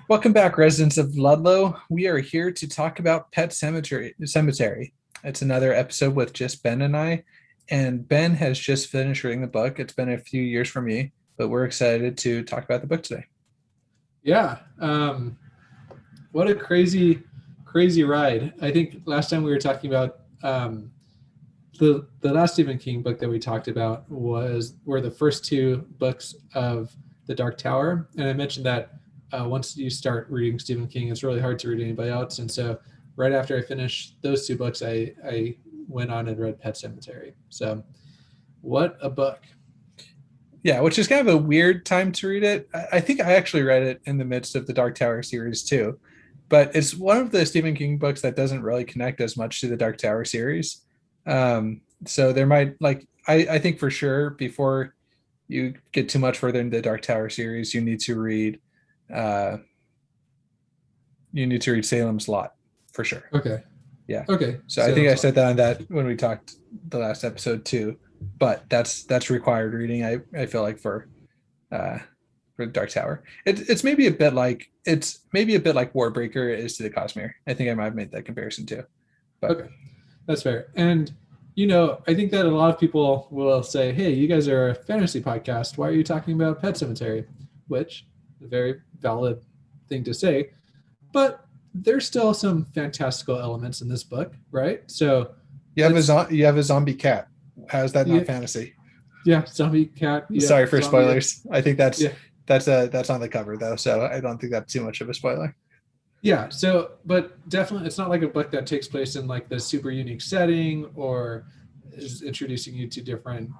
Welcome back, residents of Ludlow. We are here to talk about Pet Cemetery. Cemetery. It's another episode with just Ben and I. And Ben has just finished reading the book. It's been a few years for me, but we're excited to talk about the book today. Yeah. What a crazy ride. I think last time we were talking about the last Stephen King book that we talked about were the first two books of The Dark Tower. And I mentioned that once you start reading Stephen King, it's really hard to read anybody else. And so right after I finished those two books, I went on and read Pet Sematary. So what a book. Yeah, which is kind of a weird time to read it. I think I actually read it in the midst of the Dark Tower series too. But it's one of the Stephen King books that doesn't really connect as much to the Dark Tower series. So there might I think for sure before you get too much further into the Dark Tower series, uh you need to read Salem's Lot for sure. Okay. Yeah. Okay. So I think I Salem's said Lot. that on that when we talked the last episode too. But that's required reading. I feel like uh for the Dark Tower. It's maybe a bit like Warbreaker is to the Cosmere. I think I might have made that comparison too. But Okay. That's fair. And I think that a lot of people will say, "Hey, you guys are a fantasy podcast. Why are you talking about Pet Cemetery?" Which is a very valid thing to say, but there's still some fantastical elements in this book, right? So let's you have a zombie cat. How's that not yeah, fantasy? yeah, zombie cat, yeah, Sorry for zombie, spoilers. I think yeah, that's on the cover though, so I don't think that's too much of a spoiler. yeah. So, but definitely, it's not like a book that takes place in like the super unique setting or is introducing you to different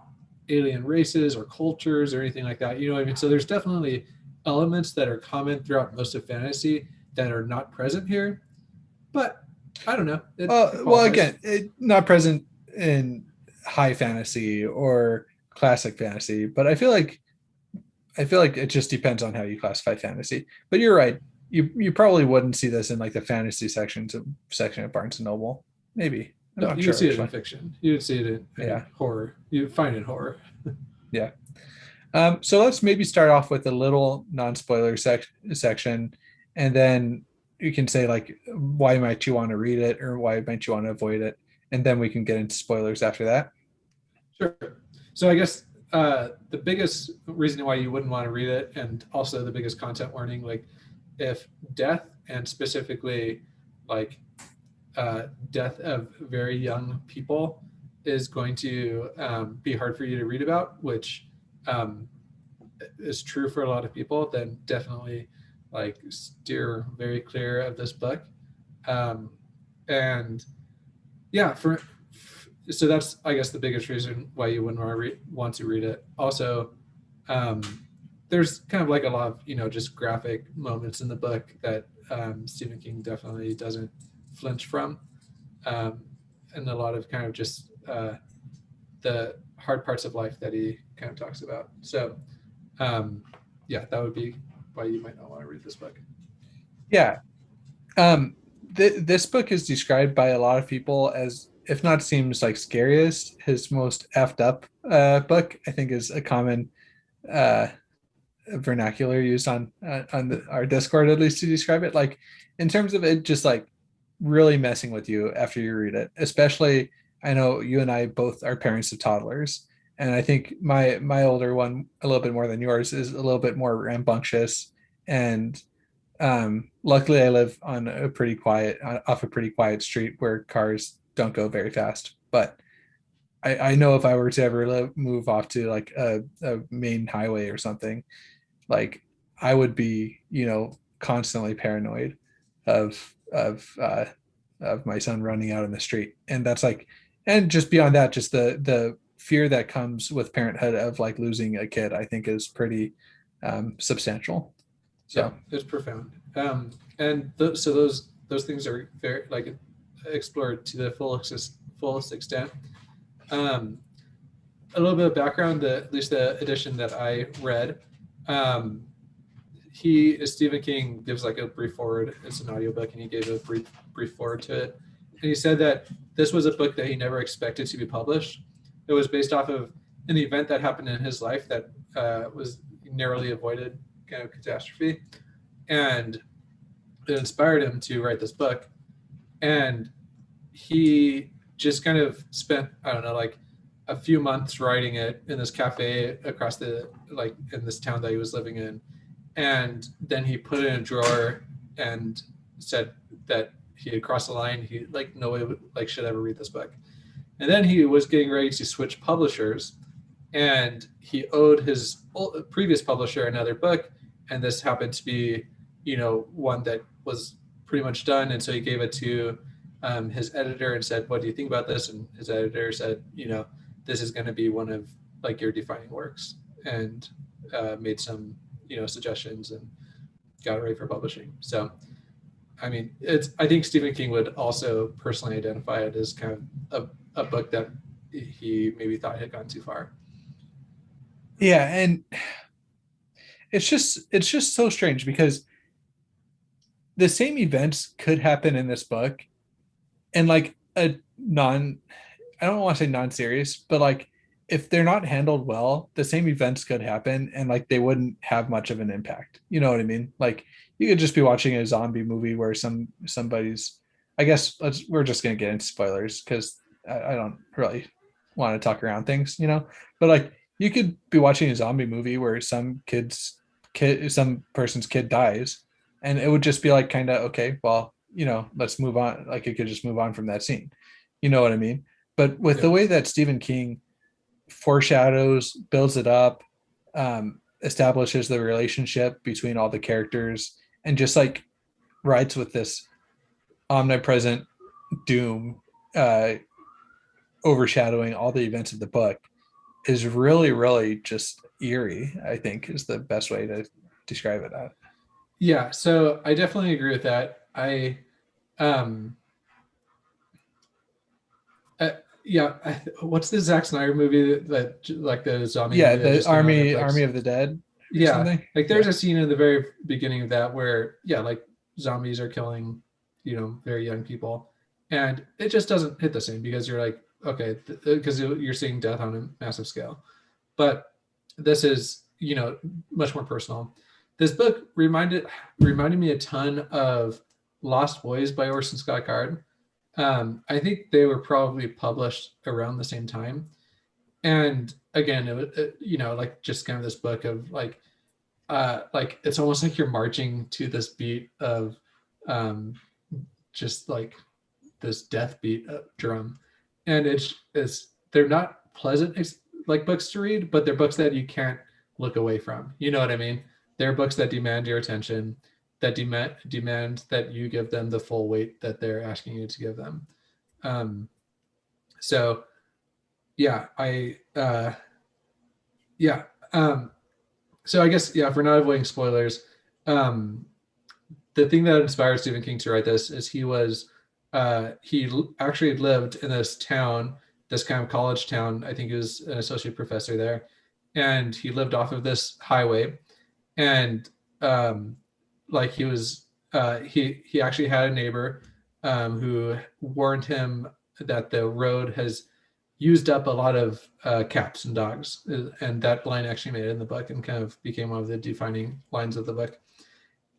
alien races or cultures or anything like that. You know what I mean? So there's definitely elements that are common throughout most of fantasy that are not present here. But I don't know. It Well, qualifies. again, not present in high fantasy or classic fantasy, but I feel like it just depends on how you classify fantasy. But you're right. You probably wouldn't see this in like the fantasy section of Barnes and Noble. Maybe. I'm No, not you would sure see it in actually. fiction. You would see it in Yeah. horror. You would find it in horror. Yeah. So let's maybe start off with a little non-spoiler section, and then you can say like why might you want to read it or why might you want to avoid it, and then we can get into spoilers after that. Sure. So I guess the biggest reason why you wouldn't want to read it, and also the biggest content warning, like if death and specifically like death of very young people is going to be hard for you to read about, which um, is true for a lot of people, then definitely like steer very clear of this book. Um, and yeah, so that's I guess the biggest reason why you wouldn't want to read it. Also, um, there's kind of like a lot of just graphic moments in the book that Stephen King definitely doesn't flinch from, um, and a lot of kind of just the hard parts of life that he kind of talks about. So um, yeah, that would be why you might not want to read this book. Yeah. Um, this book is described by a lot of people as, if not seems like scariest, his most effed up book. I think is a common uh, vernacular used on our Discord at least to describe it. Like in terms of it, just like really messing with you after you read it. Especially, I know you and I both are parents of toddlers, and I think my older one a little bit more than yours is a little bit more rambunctious and luckily I live on a pretty quiet off a pretty quiet street where cars don't go very fast, but I know if I were to ever move off to like a main highway or something, like I would be constantly paranoid of of my son running out in the street. And that's like, and just beyond that, just the fear that comes with parenthood of like losing a kid, I think is pretty substantial. Yeah, So it's profound. And so those things are very like explored to the fullest extent. Um, a little bit of background, at least the edition that I read, um, Stephen King gives like a brief forward. It's an audiobook, and he gave a brief forward to it. And he said that this was a book that he never expected to be published. It was based off of an event that happened in his life that was narrowly avoided, kind of catastrophe. And it inspired him to write this book. And he just kind of spent, I don't know, like a few months writing it in this cafe across the, like in this town that he was living in. And then he put it in a drawer and said that he had crossed the line. He like no way would, like should ever read this book. And then he was getting ready to switch publishers, and he owed his previous publisher another book, and this happened to be, one that was pretty much done, and so he gave it to his editor and said, "What do you think about this?" And his editor said, "This is going to be one of like your defining works," and made some, suggestions and got it ready for publishing. So, I mean, it's. I think Stephen King would also personally identify it as kind of a book that he maybe thought had gone too far. Yeah, and it's just so strange because the same events could happen in this book and like a non I don't want to say non-serious, but like if they're not handled well, the same events could happen and like they wouldn't have much of an impact. You know what I mean? Like you could just be watching a zombie movie where somebody's I guess we're just gonna get into spoilers because I don't really want to talk around things, But like you could be watching a zombie movie where some person's kid dies, and it would just be like kind of okay, well, let's move on. Like it could just move on from that scene. You know what I mean? But with the Yep. way that Stephen King foreshadows, builds it up, establishes the relationship between all the characters, and just like rides with this omnipresent doom uh, overshadowing all the events of the book is really, really just eerie, I think is the best way to describe it. Yeah, so I definitely agree with that. Um, uh, yeah, what's the Zack Snyder movie like the zombie Yeah, movie that the just came out on Army Netflix? of the Dead or Yeah, something. like there's Yeah. a scene in the very beginning of that where, yeah, like zombies are killing, very young people, and it just doesn't hit the same because you're like, okay, because you're seeing death on a massive scale. But this is, much more personal. This book reminded me a ton of Lost Boys by Orson Scott Card. I think they were probably published around the same time. And again, like just kind of this book of like it's almost like you're marching to this beat of um, just like this death beat drum, and it's they're not pleasant like books to read, but they're books that you can't look away from. You know what I mean? They're books that demand your attention, that demand that you give them the full weight that they're asking you to give them. Um, so yeah, yeah. So I guess yeah, if we're not avoiding spoilers, um, the thing that inspired Stephen King to write this is he actually lived in this town, this kind of college town. I think he was an associate professor there, and he lived off of this highway, and um, like he actually had a neighbor who warned him that the road has used up a lot of cats and dogs, and that line actually made it in the book and kind of became one of the defining lines of the book.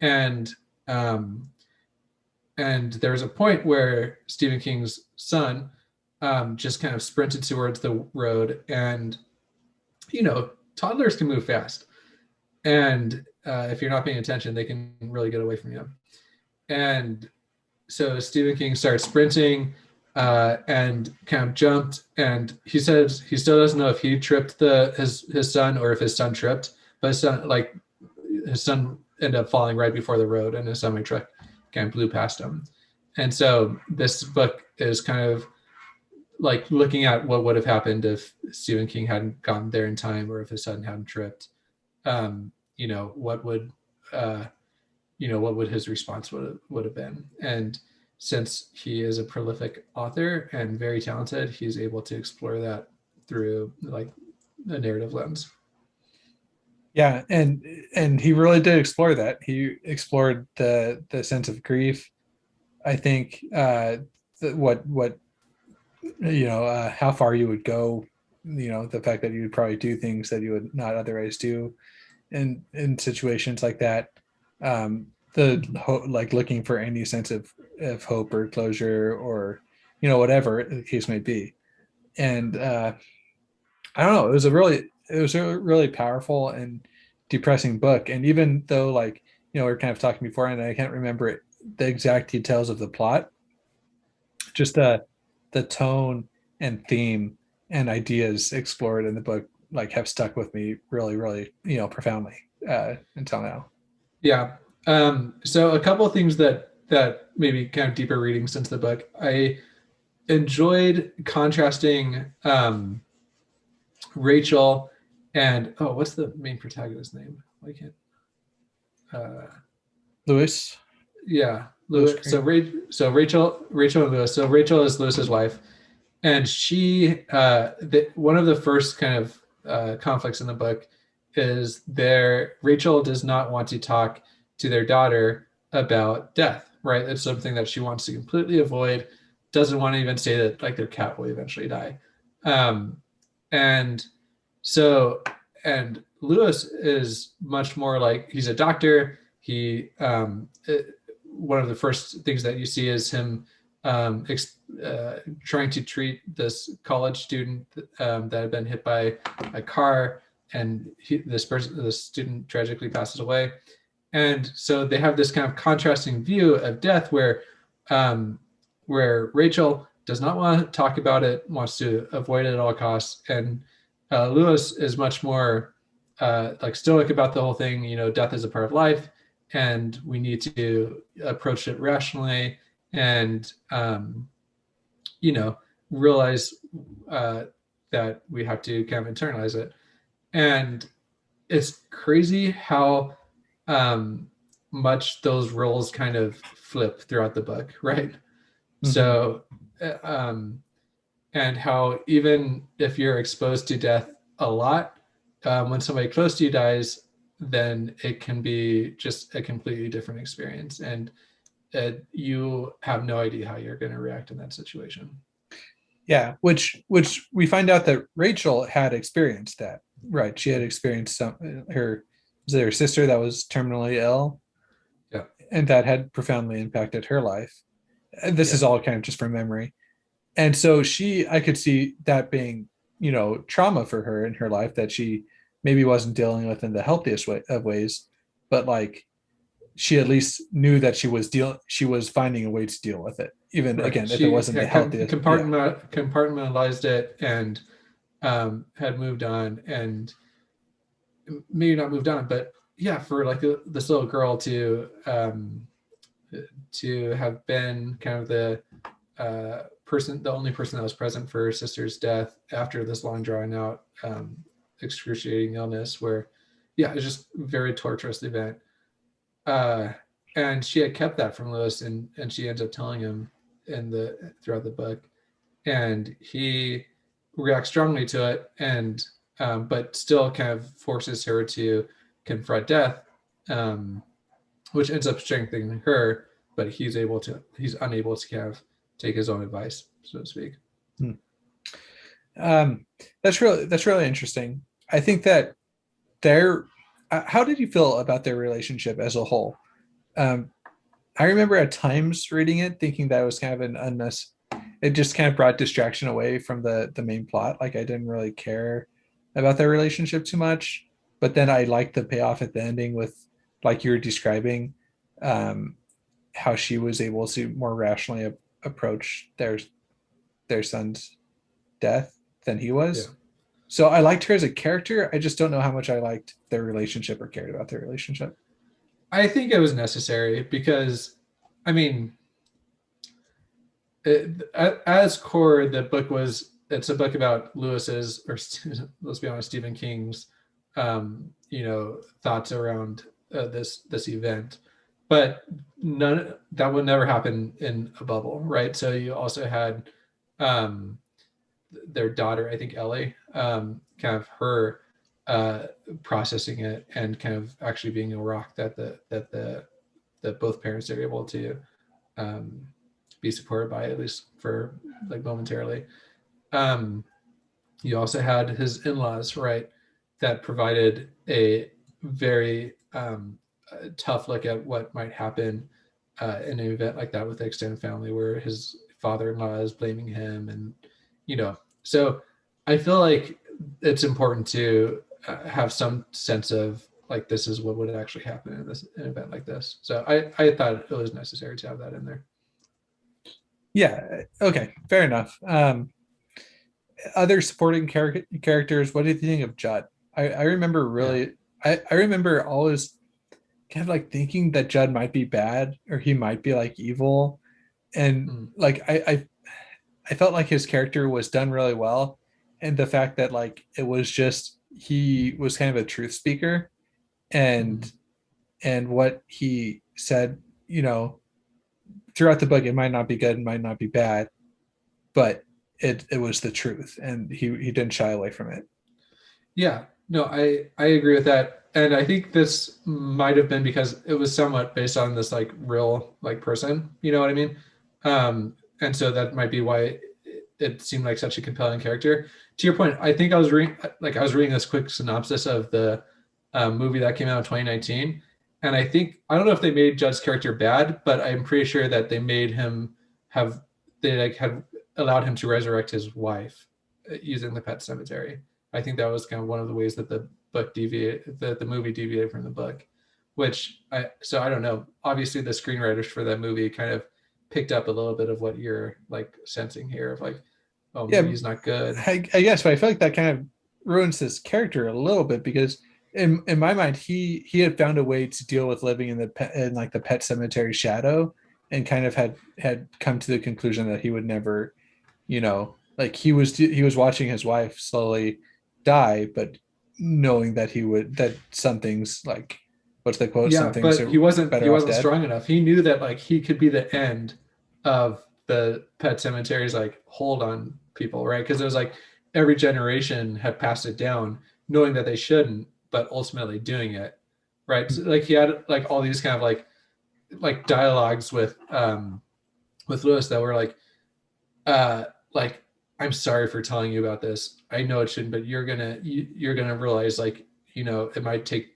And um, and there was a point where Stephen King's son just kind of sprinted towards the road, and toddlers can move fast, and if you're not paying attention, they can really get away from you. And so Stephen King started sprinting and kind of jumped, and he says he still doesn't know if he tripped his son or if his son tripped, but his son ended up falling right before the road, and his semi truck kind of blew past him. And so this book is kind of like looking at what would have happened if Stephen King hadn't gotten there in time, or if his son hadn't tripped. What would uh, what would his response would have been? And since he is a prolific author and very talented, he's able to explore that through like a narrative lens. Yeah, and he really did explore that. He explored the sense of grief. I think what how far you would go, the fact that you would probably do things that you would not otherwise do in situations like that. like looking for any sense of hope or closure or whatever the case may be. And I don't know, it was a really powerful and depressing book. And even though, like, we are kind of talking before and I can't remember the exact details of the plot, just the tone and theme and ideas explored in the book like have stuck with me really, really, profoundly until now. Yeah. So a couple of things that maybe kind of deeper reading since the book. I enjoyed contrasting Rachel and what's the main protagonist's name? Why can't uh, Lewis. yeah, Lewis Lewis. Crane. So Rachel and Lewis. So Rachel is Lewis's wife, and one of the first kind of conflicts in the book is Rachel does not want to talk to their daughter about death. Right, it's something that she wants to completely avoid. Doesn't want to even say that like their cat will eventually die, and so and Lewis is much more like he's a doctor. One of the first things that you see is him trying to treat this college student that had been hit by a car, and this student tragically passes away. And so they have this kind of contrasting view of death, um, where Rachel does not want to talk about it, wants to avoid it at all costs, and Lewis is much more like stoic about the whole thing. Death is a part of life, and we need to approach it rationally, and you know, realize uh, that we have to kind of internalize it. And it's crazy how um, much those roles kind of flip throughout the book, right? Mm-hmm. So, um, and how even if you're exposed to death a lot, when somebody close to you dies, then it can be just a completely different experience, and you have no idea how you're going to react in that situation. Yeah, which we find out that Rachel had experienced that. Right, she had experienced her was it her sister that was terminally ill, Yeah, and that had profoundly impacted her life. And this yeah, is all kind of just from memory. And so I could see that being, trauma for her in her life that she maybe wasn't dealing with in the healthiest way of ways, but like she at least knew that she was finding a way to deal with it, even right. again if it She wasn't the healthiest. Yeah. compartmentalized it and had moved on, and maybe not moved on, but yeah, for like this little girl to have been kind of the only person that was present for her sister's death after this long drawn out excruciating illness, where yeah, it's just a very torturous event. Uh, and she had kept that from Lewis, and she ends up telling him throughout the book, and he reacts strongly to it, and but still kind of forces her to confront death, um, which ends up strengthening her. But he's unable to kind of take his own advice, so to speak. Hmm. um that's really interesting. I think that their how did you feel about their relationship as a whole? um I remember at times reading it thinking that it was kind of an unnecessary, it just kind of brought distraction away from the main plot. Like I didn't really care about their relationship too much. But then I liked the payoff at the ending with, like you were describing, um, how she was able to more rationally approach their son's death than he Yeah, was. So I liked her as a character. I just don't know how much I liked their relationship or cared about their relationship. I think it was necessary because, I mean, at its core, it's a book about Lewis's, or let's be honest, Stephen King's, thoughts around this event, but none that would never happen in a bubble, right? So you also had um, their daughter, I think Ellie, kind of her uh, processing it and kind of actually being a rock that both parents are able to um, be supported by, at least for like momentarily. Um, you also had his in-laws, right, that provided a very a tough look at what might happen in an event like that with the extended family, where his father-in-law is blaming him, and so I feel like it's important to have some sense of like this is what would actually happen in an event like this. So I thought it was necessary to have that in there. Yeah. Okay. Fair enough. Other supporting characters. What do you think of Judd? I remember Yeah. really. I remember always kind of like thinking that Judd might be bad or he might be like evil, and Mm. like I felt like his character was done really well, and the fact that like it was just he was kind of a truth speaker, and Mm. what he said, you know, throughout the book, it might not be good, it might not be bad, but it was the truth, and he didn't shy away from it. Yeah, no, I agree with that, and I think this might have been because it was somewhat based on this like real like person. You know what I mean? And so that might be why it seemed like such a compelling character. To your point, I think I was reading this quick synopsis of the movie that came out in 2019, and I think I don't know if they made Judd's character bad, but I'm pretty sure that they made him have they like had allowed him to resurrect his wife using the pet cemetery. I think that was kind of one of the ways that the movie deviated from the book, which I don't know. Obviously, the screenwriters for that movie kind of picked up a little bit of what you're like sensing here of like, oh, maybe Yeah, he's not good. I guess, but I feel like that kind of ruins his character a little bit because in my mind he had found a way to deal with living in in like the pet cemetery shadow, and kind of had come to the conclusion that he would never, you know, like he was watching his wife slowly die, but knowing that he would that some things like what's the quote, some Yeah, things but are he better off wasn't dead. strong enough. He knew that like he could be the end of the pet cemetery's like hold on people, right? Because it was like every generation had passed it down, knowing that they shouldn't, but ultimately doing it, right? So, like he had like all these kind of like dialogues with Lewis that were uh like I'm sorry for telling you about this. I know it shouldn't, but you're gonna realize like it might take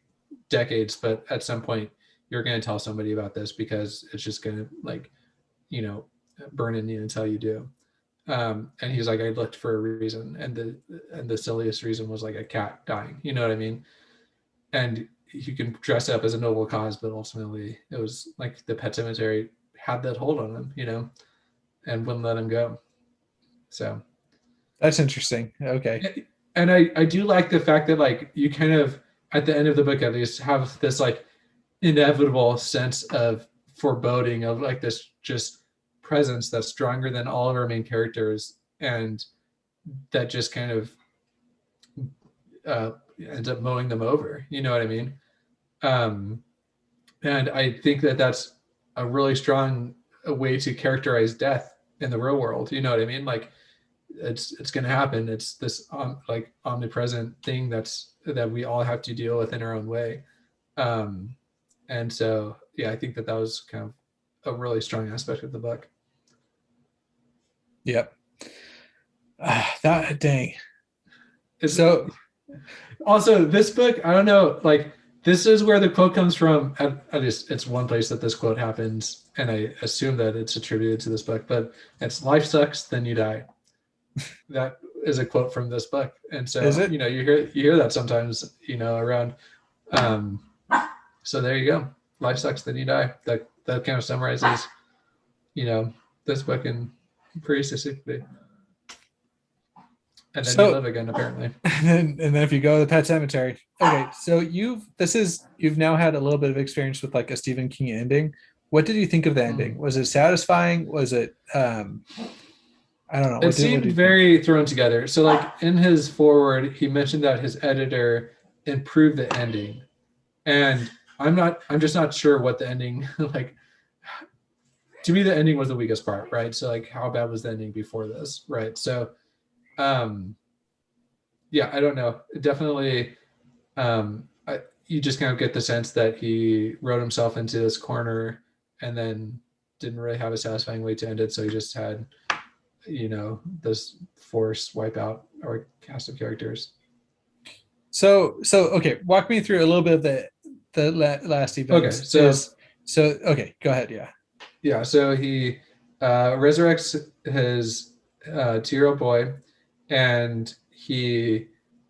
decades, but at some point you're gonna tell somebody about this because it's just gonna like you know burn in you until you do. And he's like, I looked for a reason, and the silliest reason was like a cat dying. You know what I mean? And you can dress up as a noble cause, but ultimately it was like the pet cemetery had that hold on him, and wouldn't let him go. So, That's interesting. Okay. and I do like the fact that like you kind of at the end of the book at least have this like inevitable sense of foreboding of like this just presence that's stronger than all of our main characters, and that just kind of uh, ends up mowing them over. You know what I mean? Um, and I think that that's a really strong way to characterize death in the real world. You know what I mean? Like it's going to happen. It's this like omnipresent thing that we all have to deal with in our own way. Um, and so yeah, I think that that was kind of a really strong aspect of the book. Yep. That dang. It's So also this book. I don't know, like this is where the quote comes from. At least it's one place that this quote happens, and I assume that it's attributed to this book. But it's "Life sucks, then you die." That is a quote from this book, and is so it? you hear that sometimes around. Um, so there you go. Life sucks, then you die. That kind of summarizes you know this book in pretty succinctly. And then you So live again, apparently. and then if you go to the pet cemetery, okay, so you've now had a little bit of experience with like a Stephen King ending. What did you think of the ending? Mm. Was it satisfying? Was it I don't know. It What seemed did you think? very thrown together. So, like in his forward, he mentioned that his editor improved the ending, and I'm just not sure what the ending like. To me, the ending was the weakest part, right? So, like, how bad was the ending before this, right? So, um, yeah, I don't know. Definitely, you just kind of get the sense that he wrote himself into this corner and then didn't really have a satisfying way to end it. So he just had, this force wipe out our cast of characters. So okay, walk me through a little bit of the last Okay, event so is so okay. Go ahead. Yeah. yeah, so he resurrects his 2-year-old boy, and he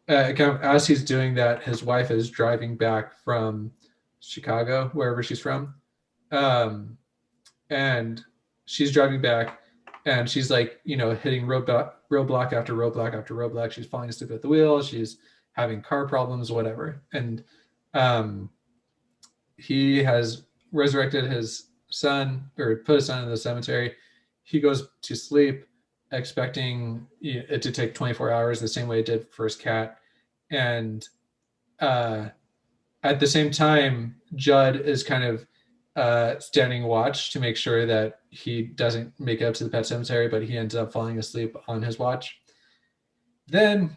kind of, as he's doing that, his wife is driving back from Chicago, wherever she's from, um, and she's driving back, and she's like, hitting roadblock after roadblock after roadblock. She's falling asleep at the wheel. She's having car problems, whatever, and um, he has resurrected his son, or put his son in the cemetery. He goes to sleep expecting it to take 24 hours, the same way it did for his cat. And uh, at the same time, Judd is kind of standing watch to make sure that he doesn't make it up to the pet cemetery, but he ends up falling asleep on his watch. Then,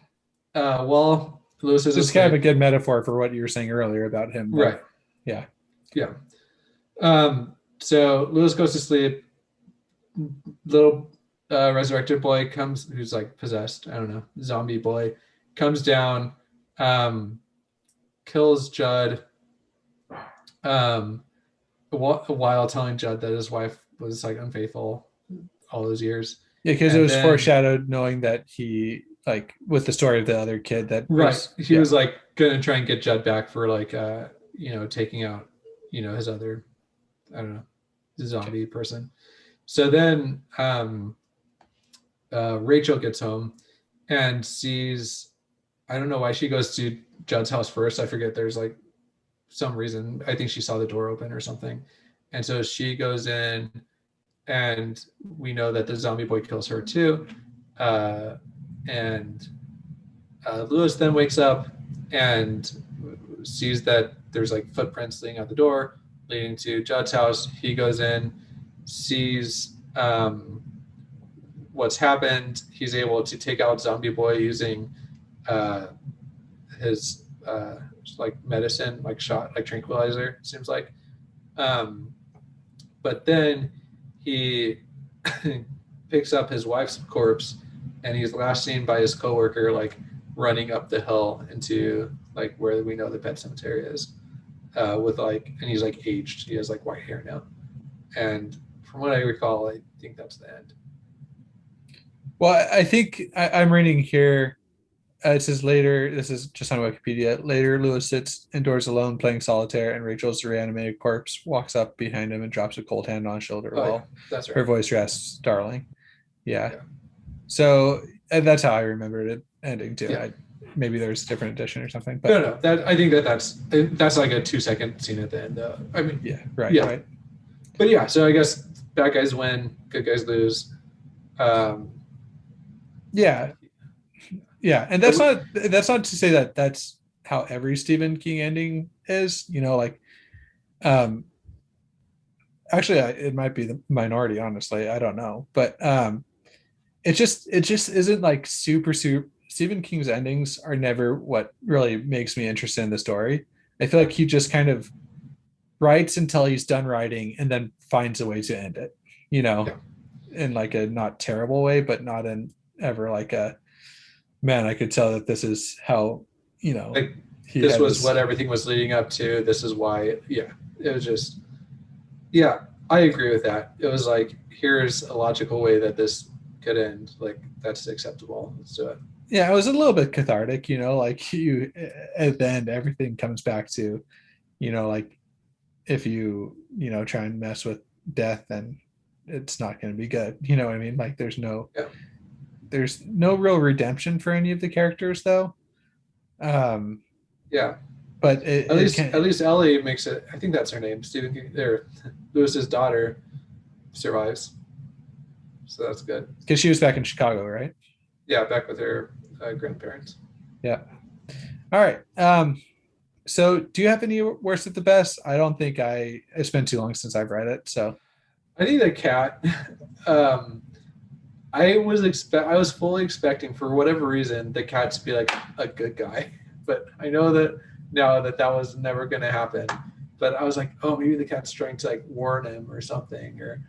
while Lewis is This is kind of a asleep, good metaphor for what you were saying earlier about him, like, right? yeah. Yeah. So Lewis goes to sleep. Little resurrected boy comes, who's like possessed. I don't know, zombie boy comes down, um, kills Judd, um, while telling Judd that his wife was like unfaithful all those years. Yeah, because it And was then, foreshadowed knowing that he like with the story of the other kid that right, was he yeah. was like gonna try and get Judd back for like taking out his other, I don't know, Okay. zombie person. So then Rachel gets home and sees, I don't know why she goes to Judd's house first. I forget, there's like some reason. I think she saw the door open or something. And so she goes in, and we know that the zombie boy kills her too. And Lewis then wakes up and sees that there's like footprints leading out the door, leading to Judd's house. He goes in, sees what's happened. He's able to take out Zombie Boy using uh, his like medicine, like shot, like tranquilizer. Seems like, um, but then he picks up his wife's corpse, and he's last seen by his coworker, like running up the hill into like where we know the pet cemetery is, with like, and he's like aged. He has like white hair now, and from what I recall, I think that's the end. Well, I think I'm reading here. It says later, this is just on Wikipedia. Later, Lewis sits indoors alone playing solitaire, and Rachel's reanimated corpse walks up behind him and drops a cold hand on his shoulder Oh yeah, while that's her right. voice rests, darling. Yeah. Yeah, So and that's how I remembered it ending too. yeah. Maybe there's a different edition or something, No, but no, that I think that's like a 2-second scene at the end. I mean, yeah, right, yeah, right. but yeah. So I guess bad guys win, good guys lose. Um, Yeah, yeah, and but that's not to say that that's how every Stephen King ending is. Like um, actually, it might be the minority. Honestly, I don't know, but it just isn't like super. Stephen King's endings are never what really makes me interested in the story. I feel like he just kind of writes until he's done writing and then finds a way to end it. You yeah, know, in like a not terrible way, but not in ever like a man. I could tell that this is how like he this had was his what everything was leading up to. This is why. Yeah, it was just, yeah. I agree with that. It was like, here's a logical way that this could end. Like, that's acceptable. Let's do it. yeah, it was a little bit cathartic. Like you at the end, everything comes back to like if you try and mess with death, then it's not going to be good. You know what I mean? Like Yeah, there's no real redemption for any of the characters though. Um, yeah. but it At can least Ellie makes it. I think that's her name. Stephen King, or Lewis's daughter survives, so that's good. because she was back in Chicago, right? Yeah, back with her grandparents. Yeah. All right. So do you have any worst at the best? I don't think it's been too long since I've read it. So I think the cat. Um, I was fully expecting, for whatever reason, the cat to be like a good guy, but I know that now that that was never going to happen. But I was like, oh, maybe the cat's trying to like warn him or something, or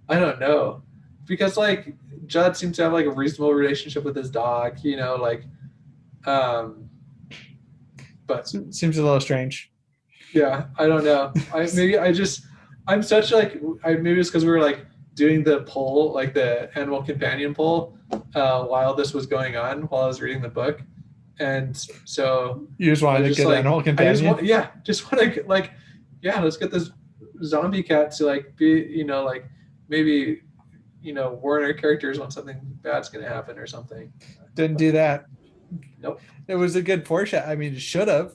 I don't know, because like Judd seems to have like a reasonable relationship with his dog, like, um, but seems a little strange. Yeah, I don't know. I'm such like maybe it's because we were like doing the poll, like the animal companion poll, while this was going on, while I was reading the book, and so You just I wanted was a just good like, animal I just companion. want, yeah, just want to like, yeah, let's get this zombie cat to like be, like maybe, warn our characters when something bad's gonna happen or something. Didn't But do that. nope. It was a good foreshadow. I mean, it should have.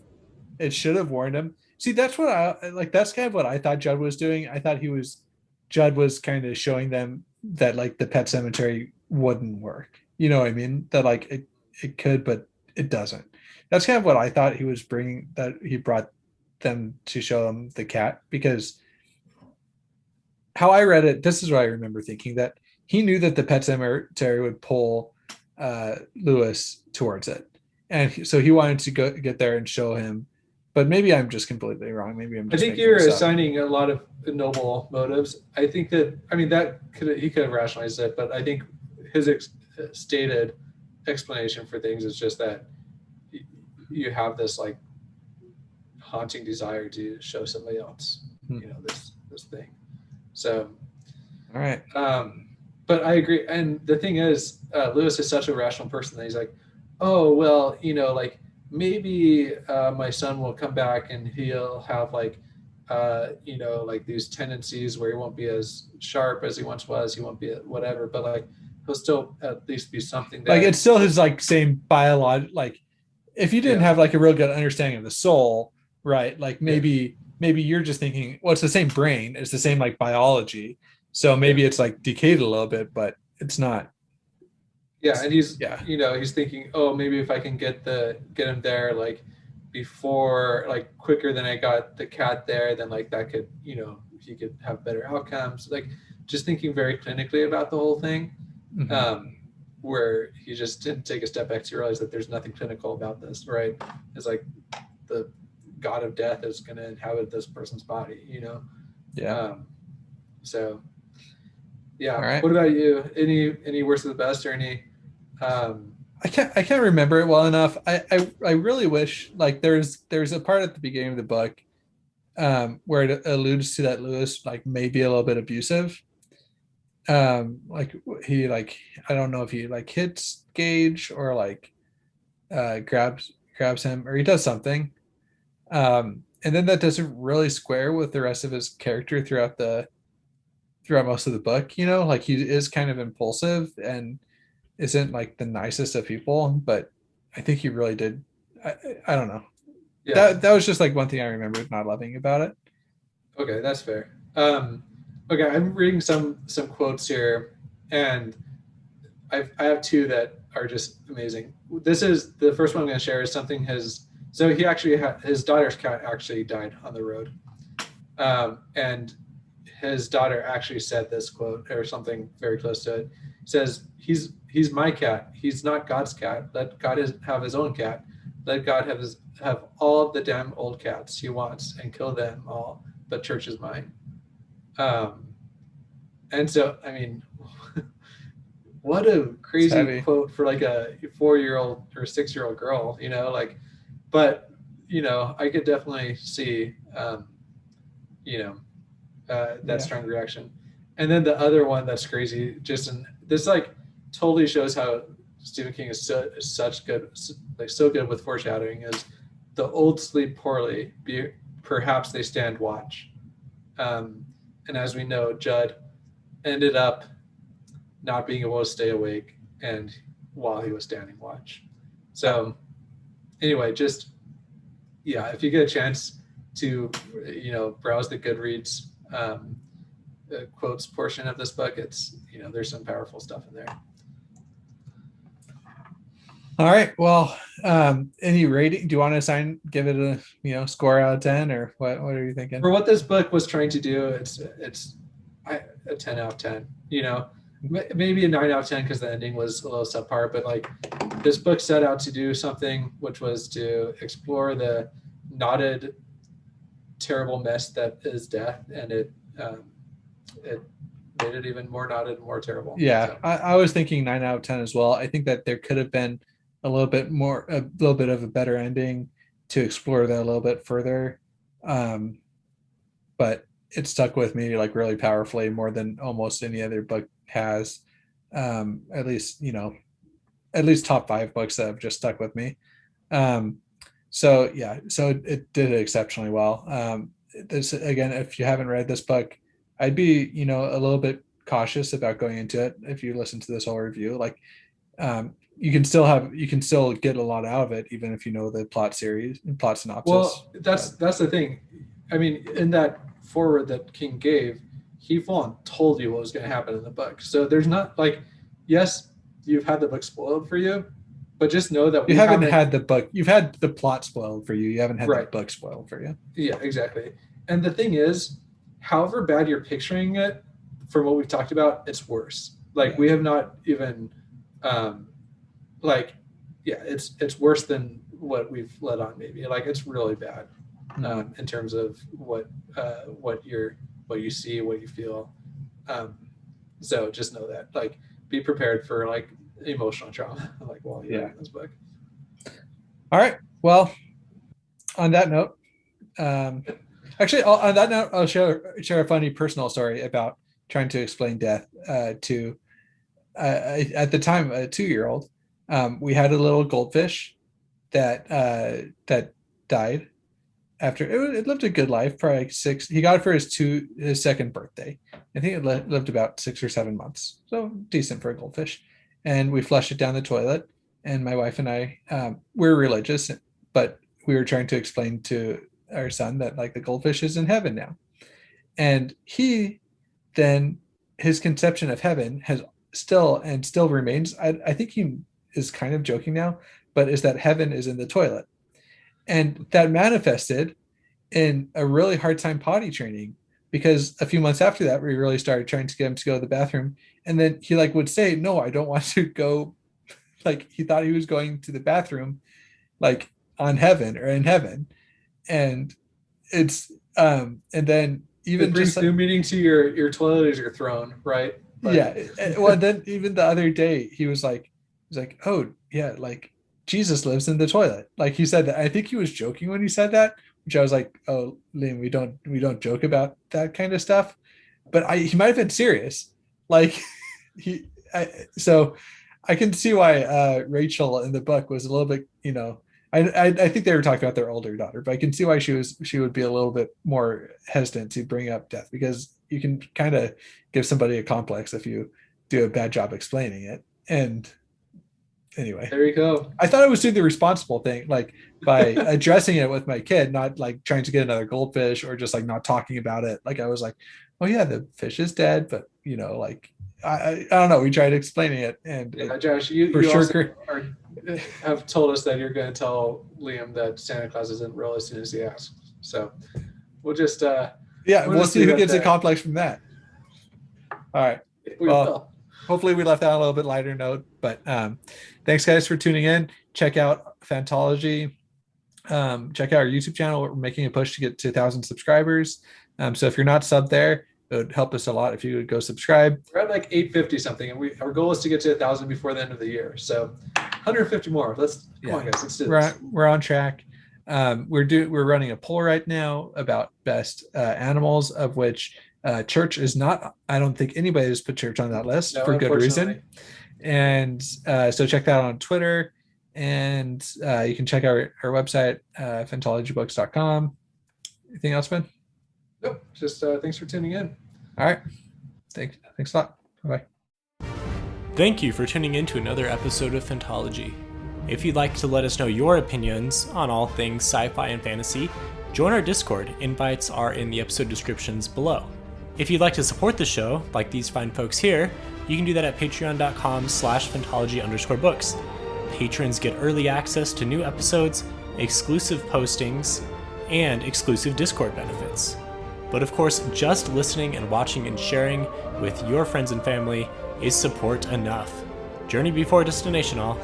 It should have warned him. See, that's what I like. That's kind of what I thought Judd was doing. I thought Judd was kind of showing them that like the pet cemetery wouldn't work. You know what I mean? That like it could, but it doesn't. That's kind of what I thought he was bringing. That he brought them to show them the cat because how I read it, this is what I remember thinking that he knew that the pet cemetery would pull Lewis towards it, and so he wanted to go get there and show him. But maybe I'm just completely wrong. Maybe I'm I just think making you're this up. assigning a lot of noble motives. I think that, I mean, he could have rationalized it, but I think his stated explanation for things is just that you have this like haunting desire to show somebody else, Hmm. this thing. So, All right. um, but I agree. And the thing is, Lewis is such a rational person that he's like, oh well, like maybe my son will come back and he'll have like, like these tendencies where he won't be as sharp as he once was. He won't be whatever, but like he'll still at least be something Like that it's still will, his like same biological like if you didn't yeah, have like a real good understanding of the soul, right? Like yeah, maybe you're just thinking, well, it's the same brain, it's the same like biology. So yeah. maybe it's like decayed a little bit, but it's not. Yeah, and he's Yeah. he's thinking, oh, maybe if I can get him there like before, like quicker than I got the cat there, then like that could, he could have better outcomes. Like just thinking very clinically about the whole thing, Mm-hmm. um, where he just didn't take a step back to realize that there's nothing clinical about this, right? It's like the god of death is going to inhabit this person's body. Yeah. Um, so All yeah. right. What about you? Any worst of the best or any? Um, I can't remember it well enough. I really wish like there's a part at the beginning of the book where it alludes to that Lewis like may be a little bit abusive. Like he like I don't know if he like hits Gage or like grabs him or he does something. And then that doesn't really square with the rest of his character throughout most of the book. Like he is kind of impulsive and isn't like the nicest of people, but I think he really did. I don't know. yeah. That was just like one thing I remember not loving about it. Okay, that's fair. Okay, I'm reading some quotes here, and I have two that are just amazing. This is the first one I'm going to share is something his so he actually his daughter's cat actually died on the road, and his daughter actually said this quote or something very close to it. It says he's my cat. He's not God's cat. Let God have his own cat. Let God have all of the damn old cats he wants and kill them all. But church is mine. Um, and so I mean, what a It's crazy heavy. quote for like a 4 year old or 6 year old girl. Like, but I could definitely see you know that Yeah. strong reaction. And then the other one that's crazy, just in this like totally shows how Stephen King is such good, like so good with foreshadowing. Is the old sleep poorly, perhaps they stand watch. Um, and as we know, Judd ended up not being able to stay awake, and while he was standing watch. So anyway, just yeah, if you get a chance to browse the Goodreads quotes portion of this book, it's there's some powerful stuff in there. All right. Well, any rating? Do you want to give it a score out of 10 or what are you thinking? For what this book was trying to do, it's a 10 out of 10. Maybe a 9 out of 10 because the ending was a little subpar, but like this book set out to do something which was to explore the knotted terrible mess that is death, and it made it even more knotted and more terrible. Yeah, So I was thinking 9 out of 10 as well. I think that there could have been a little bit of a better ending to explore that a little bit further. But it stuck with me like really powerfully more than almost any other book has. At least, at least top 5 books that have just stuck with me. Um, so yeah, so it did it exceptionally well. This again, if you haven't read this book, I'd be, a little bit cautious about going into it. If you listen to this whole review, like, you can still get a lot out of it, even if you know the plot synopsis. Well, But that's the thing. I mean, in that forward that King gave, he full on told you what was going to happen in the book. So there's not like, yes, you've had the book spoiled for you, but just know that you we haven't haven't. had the book. You've had the plot spoiled for you. You haven't had the Right. book spoiled for you. Yeah, exactly. And the thing is, however bad you're picturing it, from what we've talked about, it's worse. Like Yeah. we have not even, um, like, yeah, it's worse than what we've let on. Maybe like it's really bad, in terms of what you see, what you feel. Um, so just know that, like, be prepared for like emotional trauma, like while you're Yeah. reading this book. All right. Well, on that note, um, actually, on that note, I'll share a funny personal story about trying to explain death to at the time a 2-year-old. We had a little goldfish that died after it lived a good life, probably like 6. He got it for his second birthday. I think it lived about 6 or 7 months, so decent for a goldfish. And we flushed it down the toilet. And my wife and I, we're religious, but we were trying to explain to our son that like the goldfish is in heaven now. And he then his conception of heaven has still remains. I think he is kind of joking now, but is that heaven is in the toilet, and that manifested in a really hard time potty training, because a few months after that we really started trying to get him to go to the bathroom, and then he like would say, no, I don't want to go. Like he thought he was going to the bathroom like on heaven or in heaven. And it's and then It even just brings new meaning to your toilet as your throne, right? Like, yeah. Well, then even the other day he was like, oh yeah, like Jesus lives in the toilet. Like he said that. I think he was joking when he said that, which I was like, oh Liam, we don't joke about that kind of stuff. But he might have been serious. Like he so I can see why Rachel in the book was a little bit, I think they were talking about their older daughter, but I can see why she would be a little bit more hesitant to bring up death, because you can kind of give somebody a complex if you do a bad job explaining it. And anyway, there you go. I thought I was doing the responsible thing, like by addressing it with my kid, not like trying to get another goldfish or just like not talking about it. Like I was like, oh yeah, the fish is dead, but like I don't know. We tried explaining it, and Yeah, Josh, you for you sure. also have told us that you're going to tell Liam that Santa Claus isn't real as soon as he asks. So we'll just Yeah, we'll see who gets a there. complex from that. All right. We Well, will. hopefully we left out a little bit lighter note, but thanks guys for tuning in. Check out Fantology. Check out our YouTube channel. We're making a push to get to 1,000 subscribers. So if you're not subbed there, it would help us a lot if you would go subscribe. We're at like 850 something, and our goal is to get to 1,000 before the end of the year. So 150 more. Come on, guys. Let's do this. We're on track. We're running a poll right now about best animals, of which church is not. I don't think anybody has put church on that list, No, for good reason. And so check that out on Twitter, and you can check out our website, fantologybooks.com. Anything else, Ben? Nope. Just thanks for tuning in. All right. Thanks a lot. Bye. Thank you for tuning in to another episode of Fantology. If you'd like to let us know your opinions on all things sci-fi and fantasy, join our Discord. Invites are in the episode descriptions below. If you'd like to support the show, like these fine folks here, you can do that at patreon.com/fantology_books. Patrons get early access to new episodes, exclusive postings, and exclusive Discord benefits. But of course, just listening and watching and sharing with your friends and family is support enough. Journey before destination all.